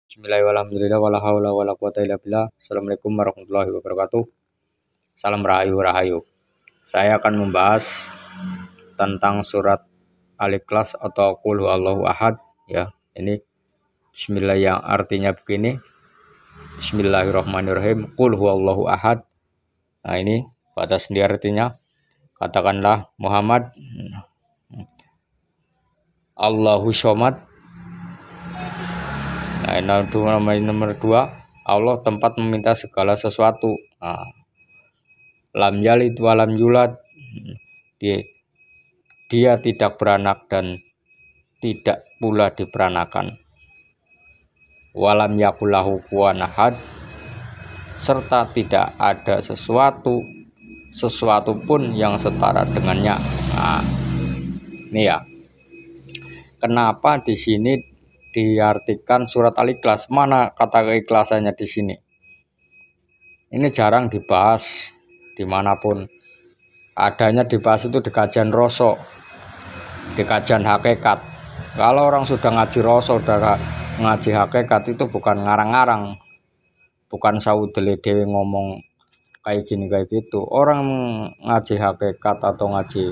Bismillahirrahmanirrahim. Wala haula wala quwata illa billah. Assalamualaikum warahmatullahi wabarakatuh. Salam rahayu. Saya akan membahas tentang surat Al-Ikhlas atau Qul Huwallahu Ahad ya. Ini bismillah yang artinya begini. Bismillahirrahmanirrahim. Qul Huwallahu Ahad. Nah, ini baca sendiri artinya. Katakanlah Muhammad Allahu Somad. Nah, nomor 2, Allah tempat meminta segala sesuatu. Nah, lam yalid wa lam yulad, dia tidak beranak dan tidak pula diperanakan. Walam yakulahu kufuwan ahad, serta tidak ada sesuatu pun yang setara dengannya. Nah, ini ya. Kenapa di sini diartikan surat Al-Ikhlas? Mana kata keikhlasannya di sini? Ini jarang dibahas dimanapun. Adanya dibahas itu di kajian rosok, di kajian hakikat. Kalau orang sudah ngaji rosok, sudah ngaji hakikat, itu bukan ngarang-ngarang, bukan saudele dewe ngomong kayak gini kayak gitu. Orang ngaji hakikat atau ngaji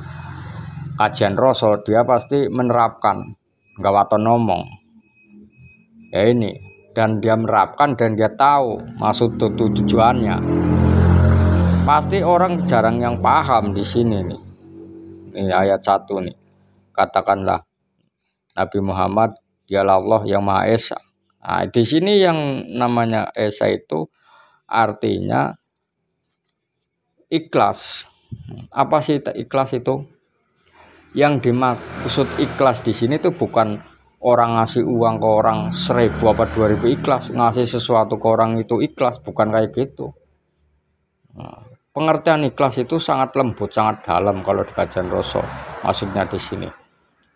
kajian rosok, dia pasti menerapkan, nggak waton ngomong. Ya ini, dan dia menerapkan dan dia tahu maksud tujuannya. Pasti orang jarang yang paham di sini nih. Ini ayat 1 nih. Katakanlah Nabi Muhammad dialah Allah yang Maha Esa. Nah, di sini yang namanya Esa itu artinya ikhlas. Apa sih ikhlas itu? Yang dimaksud ikhlas di sini tuh bukan orang ngasih uang ke orang 1000 apa 2000 ikhlas, ngasih sesuatu ke orang itu ikhlas, bukan kayak gitu. Nah, pengertian ikhlas itu sangat lembut, sangat dalam kalau di kajian Rasul. Maksudnya di sini,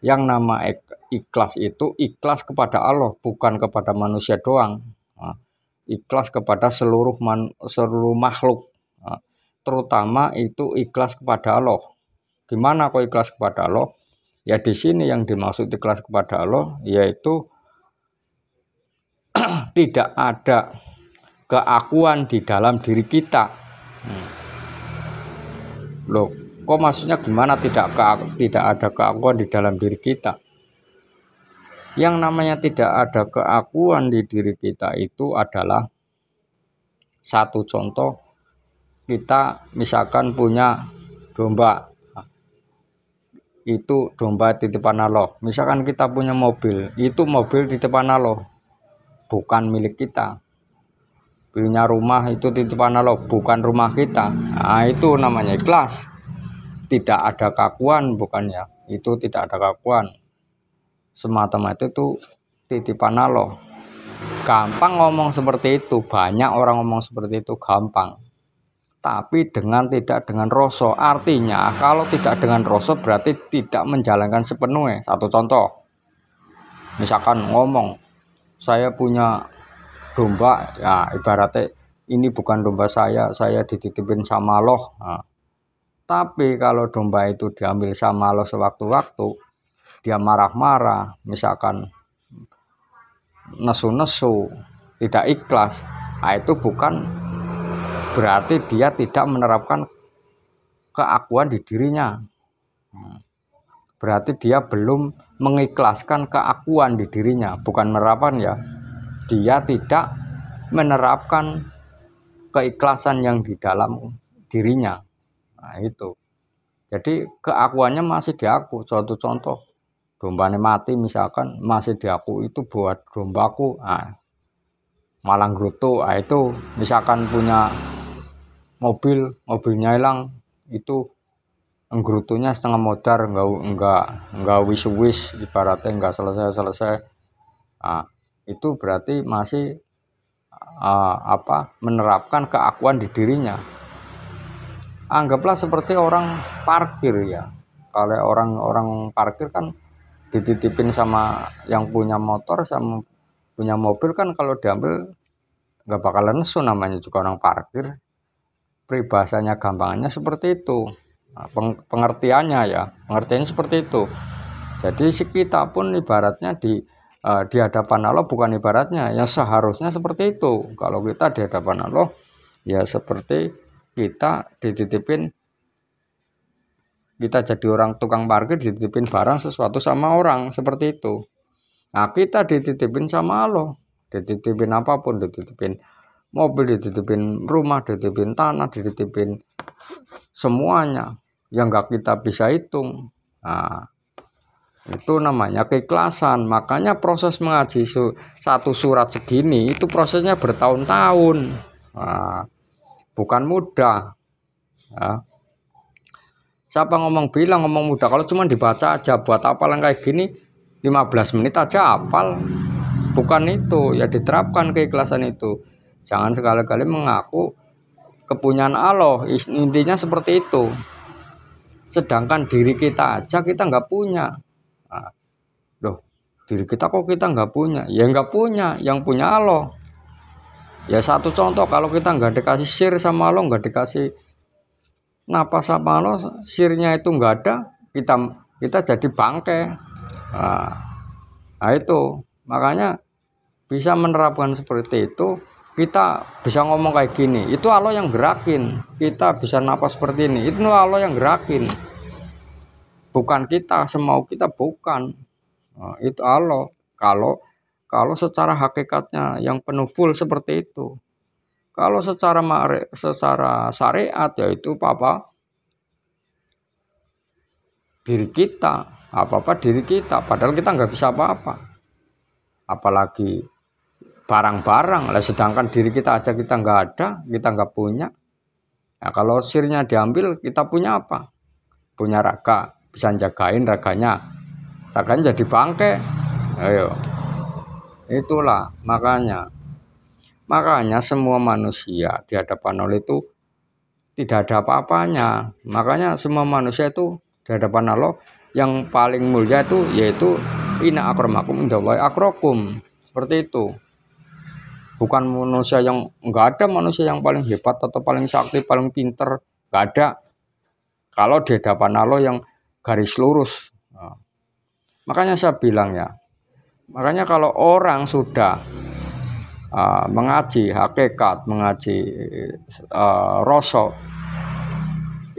yang nama ikhlas itu ikhlas kepada Allah, bukan kepada manusia doang. Nah, ikhlas kepada seluruh makhluk. Nah, terutama itu ikhlas kepada Allah. Gimana kok ikhlas kepada Allah? Ya di sini yang dimaksud ikhlas kepada Allah yaitu tidak ada keakuan di dalam diri kita. Loh, kok maksudnya gimana tidak ada keakuan di dalam diri kita? Yang namanya tidak ada keakuan di diri kita itu adalah satu contoh, kita misalkan punya domba. Itu domba titipan Allah. Misalkan kita punya mobil, itu mobil titipan Allah, bukan milik kita. Punya rumah itu titipan Allah, bukan rumah kita. Nah, itu namanya ikhlas. Tidak ada keakuan, bukannya. Itu tidak ada keakuan. Semata-mata itu titipan Allah. Gampang ngomong seperti itu, banyak orang ngomong seperti itu, gampang. Tapi tidak dengan rasa. Artinya kalau tidak dengan rasa berarti tidak menjalankan sepenuhnya. Satu contoh, misalkan ngomong saya punya domba, ya ibaratnya ini bukan domba saya dititipin sama Allah. Nah, tapi kalau domba itu diambil sama Allah sewaktu-waktu, dia marah-marah, misalkan nesu-nesu, tidak ikhlas, nah itu bukan berarti dia tidak menerapkan keakuan di dirinya. Berarti dia belum mengikhlaskan keakuan di dirinya, bukan menerapkan ya. Dia tidak menerapkan keikhlasan yang di dalam dirinya. Nah, itu. Jadi keakuannya masih diaku. Suatu contoh, dombanya mati misalkan masih diaku itu buat dombaku. Nah, malang grutu, nah, itu misalkan punya mobilnya hilang, itu nggerutunya setengah modar, enggak wis ibaratnya enggak selesai. Nah, itu berarti masih menerapkan keakuan di dirinya. Anggaplah seperti orang parkir ya. Kalau orang parkir kan dititipin sama yang punya motor sama punya mobil, kan kalau diambil enggak bakalan nesu, namanya juga orang parkir. Peribahasanya gampangannya seperti itu. Nah, pengertiannya seperti itu. Jadi kita pun ibaratnya di hadapan Allah bukan ibaratnya ya seharusnya seperti itu. Kalau kita di hadapan Allah ya seperti kita dititipin, kita jadi orang tukang parkir dititipin barang sesuatu sama orang seperti itu. Nah kita dititipin sama Allah, dititipin apapun, dititipin mobil, dititipin rumah, dititipin tanah, dititipin semuanya yang nggak kita bisa hitung. Nah itu namanya keikhlasan. Makanya proses mengaji satu surat segini itu prosesnya bertahun-tahun. Nah, bukan mudah. Nah, siapa bilang ngomong mudah kalau cuma dibaca aja, buat apa yang kayak gini 15 menit aja hafal. Bukan itu, ya diterapkan keikhlasan itu. Jangan sekali-kali mengaku kepunyaan Allah, intinya seperti itu. Sedangkan diri kita aja kita nggak punya. Nah, loh, diri kita kok kita nggak punya? Ya nggak punya, yang punya Allah. Ya satu contoh, kalau kita nggak dikasih sir sama Allah, nggak dikasih napas sama Allah, sirnya itu nggak ada, kita jadi bangke. Nah itu makanya bisa menerapkan seperti itu, kita bisa ngomong kayak gini, itu Allah yang gerakin. Kita bisa napas seperti ini, itu Allah yang gerakin, bukan kita semau kita, bukan. Nah, itu Allah. Kalau secara hakikatnya yang penuh full seperti itu. Kalau secara syariat yaitu apa diri kita, apa diri kita, padahal kita nggak bisa apa-apa, apalagi barang-barang lah. Sedangkan diri kita aja kita nggak ada, kita nggak punya. Nah, kalau sirnya diambil, kita punya apa? Punya raga, bisa jagain raganya jadi bangke. Ayo, itulah makanya semua manusia di hadapan Allah itu tidak ada apa-apanya. Makanya semua manusia itu di hadapan Allah yang paling mulia itu yaitu inna akramakum indallahi akrakum. Seperti itu. Bukan manusia yang, enggak ada manusia yang paling hebat atau paling sakti, paling pinter, enggak ada. Kalau di hadapan Allah yang garis lurus. Nah, makanya saya bilang ya. Makanya kalau orang sudah mengaji hakikat, mengaji rasa,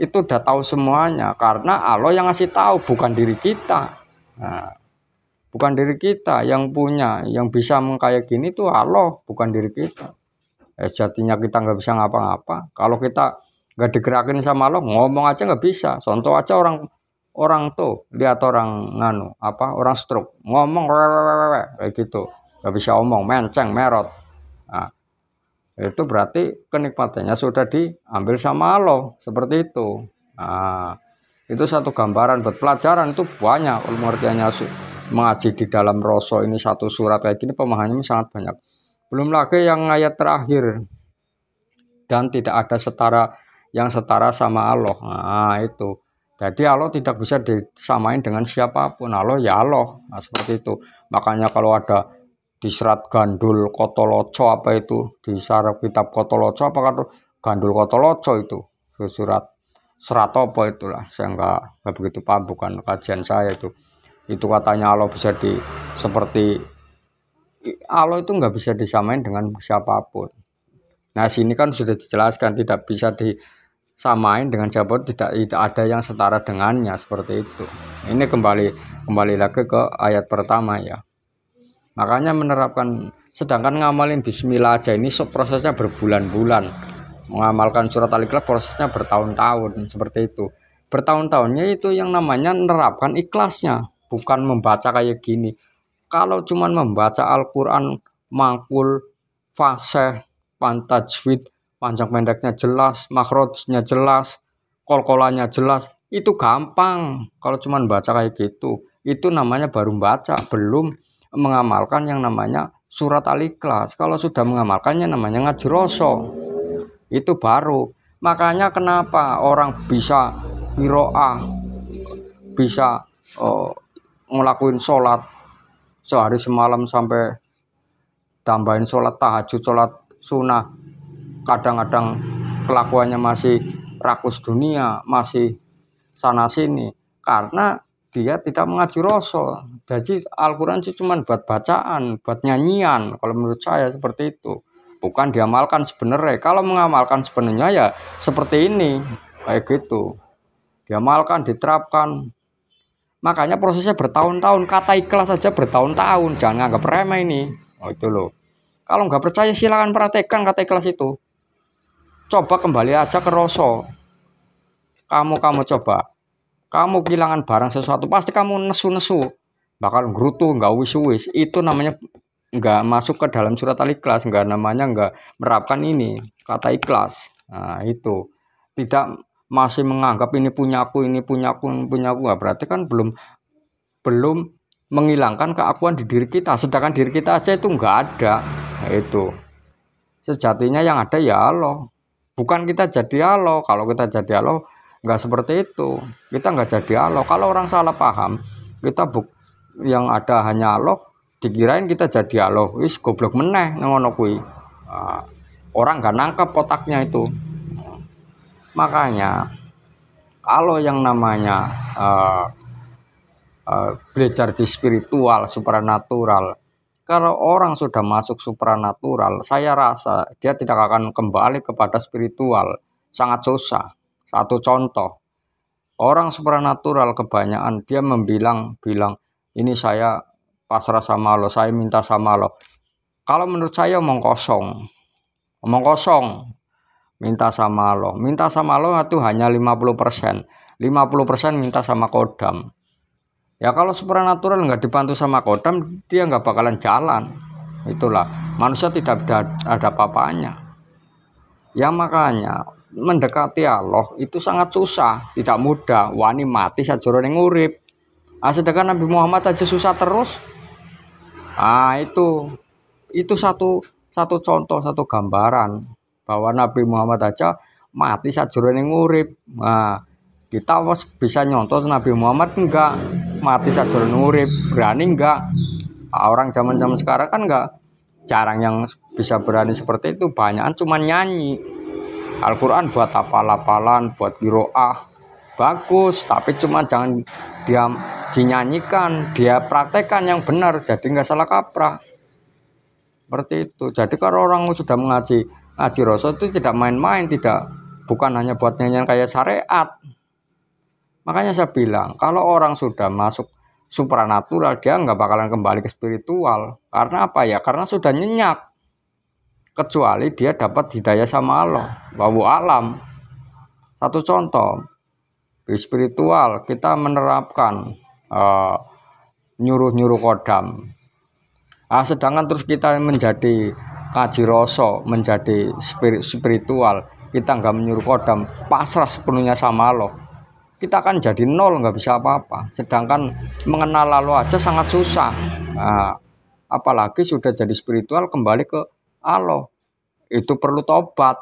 itu udah tahu semuanya, karena Allah yang ngasih tahu, bukan diri kita. Nah, bukan diri kita yang punya, yang bisa kayak gini tuh Allah, bukan diri kita. Jadinya kita nggak bisa ngapa-ngapa. Kalau kita nggak digerakin sama Allah, ngomong aja nggak bisa. Contoh aja orang tuh lihat orang orang stroke, ngomong kayak gitu, nggak bisa omong, menceng, merot. Nah, itu berarti kenikmatannya sudah diambil sama Allah, seperti itu. Nah, itu satu gambaran buat pelajaran, itu banyak pengertiannya. Mengaji di dalam rasa ini satu surat kayak gini pemahamannya sangat banyak. Belum lagi yang ayat terakhir, dan tidak ada yang setara sama Allah. Nah itu, jadi Allah tidak bisa disamain dengan siapapun. Allah ya Allah. Nah, seperti itu. Makanya kalau ada di serat Gandul Kotoloco apa itu, di saraf kitab Kotoloco apa kata Gandul Kotoloco itu serat apa itulah, saya nggak begitu paham, bukan kajian saya itu katanya Allah bisa seperti Allah itu nggak bisa disamain dengan siapapun. Nah sini kan sudah dijelaskan tidak bisa disamain dengan siapapun, tidak ada yang setara dengannya, seperti itu. Ini kembali lagi ke ayat pertama ya. Makanya menerapkan, sedangkan ngamalin bismillah aja ini prosesnya berbulan-bulan. Mengamalkan surat Al-Ikhlas prosesnya bertahun-tahun, seperti itu. Bertahun-tahunnya itu yang namanya menerapkan ikhlasnya. Bukan membaca kayak gini. Kalau cuman membaca Al-Quran mangkul, fasih, tajwid, panjang pendeknya jelas, makhrajnya jelas, kol-kolannya jelas, itu gampang. Kalau cuman baca kayak gitu, itu namanya baru baca, belum mengamalkan yang namanya surat Al-Ikhlas. Kalau sudah mengamalkannya namanya ngaji rasa. Itu baru. Makanya kenapa orang bisa qiraah, bisa ngelakuin sholat sehari semalam sampai tambahin sholat tahajud, sholat sunnah, kadang-kadang kelakuannya masih rakus dunia, masih sana sini, karena dia tidak mengaji rasa. Jadi Al-Quran itu cuma buat bacaan, buat nyanyian. Kalau menurut saya seperti itu. Bukan diamalkan sebenarnya. Kalau mengamalkan sebenarnya ya seperti ini. Kayak gitu. Diamalkan, diterapkan. Makanya prosesnya bertahun-tahun. Kata ikhlas saja bertahun-tahun. Jangan anggap remeh ini. Oh itu loh. Kalau nggak percaya silakan praktekkan kata ikhlas itu. Coba kembali aja ke rasa. Kamu coba. Kamu kehilangan barang sesuatu, pasti kamu nesu-nesu, bakal gerutu, nggak wis-wis. Itu namanya nggak masuk ke dalam surat Al-Ikhlas, nggak namanya nggak merapkan ini kata ikhlas. Nah itu tidak masih menganggap ini punyaku, ini punyaku, ini punyaku. Nggak berarti kan belum menghilangkan keakuan di diri kita. Sedangkan diri kita aja itu nggak ada. Nah, itu sejatinya yang ada ya Allah. Bukan kita jadi Allah. Kalau kita jadi Allah nggak seperti itu, kita nggak jadi Allah. Kalau orang salah paham, kita yang ada hanya Allah, dikirain kita jadi Allah. Wis goblok meneh ngono kuwi. Orang nggak nangkep otaknya itu. Makanya kalau yang namanya belajar di spiritual, supranatural, kalau orang sudah masuk supranatural, saya rasa dia tidak akan kembali kepada spiritual. Sangat susah. Satu contoh, orang supranatural kebanyakan dia bilang ini saya pasrah sama Allah, saya minta sama Allah. Kalau menurut saya omong kosong, minta sama Allah itu hanya 50%, 50% minta sama kodam. Ya kalau supranatural nggak dibantu sama kodam, dia nggak bakalan jalan. Itulah manusia tidak ada apa-apanya. Ya makanya mendekati Allah itu sangat susah, tidak mudah. Wani mati sajrone urip. Sedangkan Nabi Muhammad aja susah terus. Itu satu contoh, satu gambaran bahwa Nabi Muhammad aja mati sajrone urip. Kita bisa nyontoh Nabi Muhammad enggak mati sajrone urip, berani enggak? Orang zaman-zaman sekarang kan enggak, jarang yang bisa berani seperti itu, banyakan cuma nyanyi. Al-Quran buat hafal-hafalan, buat qiraah, bagus, tapi cuma jangan dia dinyanyikan, dia praktekkan yang benar, jadi nggak salah kaprah. Seperti itu. Jadi kalau orang sudah ngaji rasa itu tidak main-main, bukan hanya buat nyanyian kayak syariat. Makanya saya bilang, kalau orang sudah masuk supranatural, dia nggak bakalan kembali ke spiritual. Karena apa ya? Karena sudah nyenyak. Kecuali dia dapat hidayah sama Allah, wallahu alam. Satu contoh di spiritual kita menerapkan nyuruh kodam. Sedangkan terus kita menjadi kaji rasa, menjadi spiritual, kita nggak menyuruh kodam, pasrah sepenuhnya sama Allah, kita akan jadi nol, nggak bisa apa-apa. Sedangkan mengenal Allah aja sangat susah. Apalagi sudah jadi spiritual kembali ke Allah, itu perlu tobat.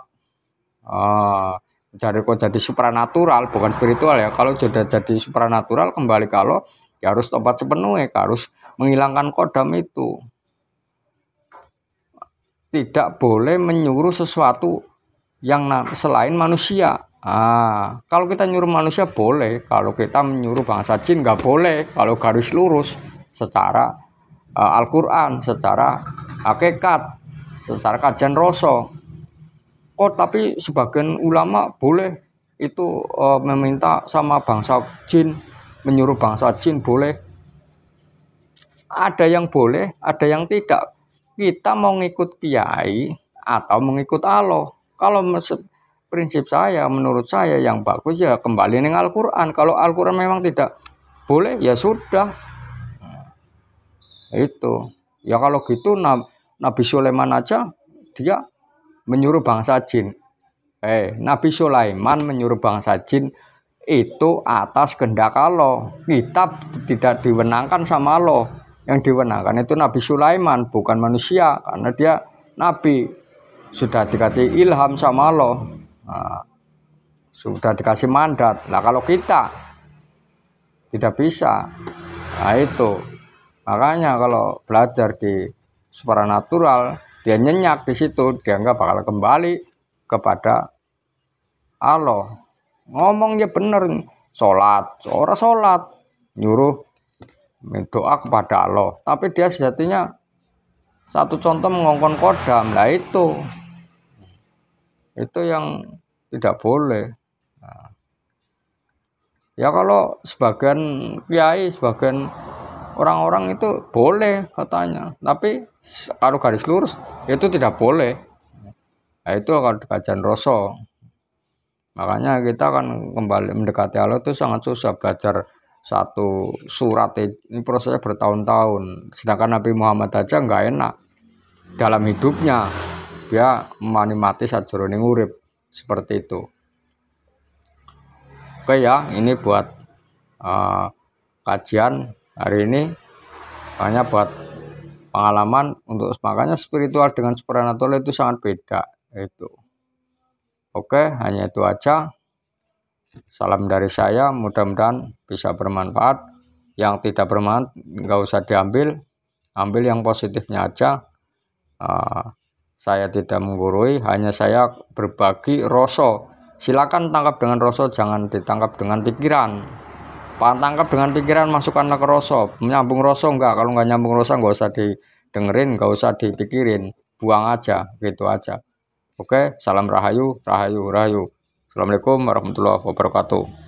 Jadi supranatural, bukan spiritual ya. Kalau sudah jadi supranatural kembali ke Allah, ya harus tobat sepenuhnya, harus menghilangkan kodam itu. Tidak boleh menyuruh sesuatu yang selain manusia. Kalau kita nyuruh manusia boleh, kalau kita menyuruh bangsa jin nggak boleh. Kalau garis lurus secara Al-Quran, secara hakikat, secara kajian rasa. Tapi sebagian ulama boleh itu meminta sama bangsa jin, menyuruh bangsa jin boleh. Ada yang boleh, ada yang tidak. Kita mau ngikut kiai atau mengikut Allah. Kalau prinsip saya, menurut saya yang bagus ya kembali dengan Al-Quran. Kalau Al-Quran memang tidak boleh, ya sudah. Itu. Ya kalau gitu Nabi Sulaiman aja dia menyuruh bangsa jin. Nabi Sulaiman menyuruh bangsa jin itu atas kehendak Allah. Kita tidak diwenangkan sama Allah. Yang diwenangkan itu Nabi Sulaiman, bukan manusia, karena dia nabi, sudah dikasih ilham sama Allah. Sudah dikasih mandat. Nah kalau kita tidak bisa, itu makanya kalau belajar di supranatural, dia nyenyak di situ, dia nggak bakal kembali kepada Allah. Ngomongnya bener, sholat, orang sholat, nyuruh doa kepada Allah, tapi dia sejatinya satu contoh mengongkon kodam. Nah itu yang tidak boleh. Nah, ya kalau sebagian kiai, sebagian orang-orang itu boleh katanya, tapi kalau garis lurus itu tidak boleh. Nah, itu akan kajian Rasul. Makanya kita kan kembali mendekati Allah itu sangat susah. Belajar satu surat ini prosesnya bertahun-tahun. Sedangkan Nabi Muhammad aja nggak enak dalam hidupnya, dia menikmati sajroning urip seperti itu. Oke ya, ini buat kajian hari ini, hanya buat pengalaman. Untuk makanya spiritual dengan supernatural itu sangat beda itu. Oke, hanya itu aja. Salam dari saya, mudah-mudahan bisa bermanfaat. Yang tidak bermanfaat nggak usah diambil, ambil yang positifnya aja. Saya tidak menggurui, hanya saya berbagi rasa. Silakan tangkap dengan rasa, jangan ditangkap dengan pikiran. Tangkap dengan pikiran, masukkanlah ke rasa. Nyambung rasa enggak, kalau nggak nyambung rasa nggak usah didengerin, nggak usah dipikirin, buang aja, gitu aja. Oke, salam rahayu, rahayu, rahayu. Assalamualaikum warahmatullahi wabarakatuh.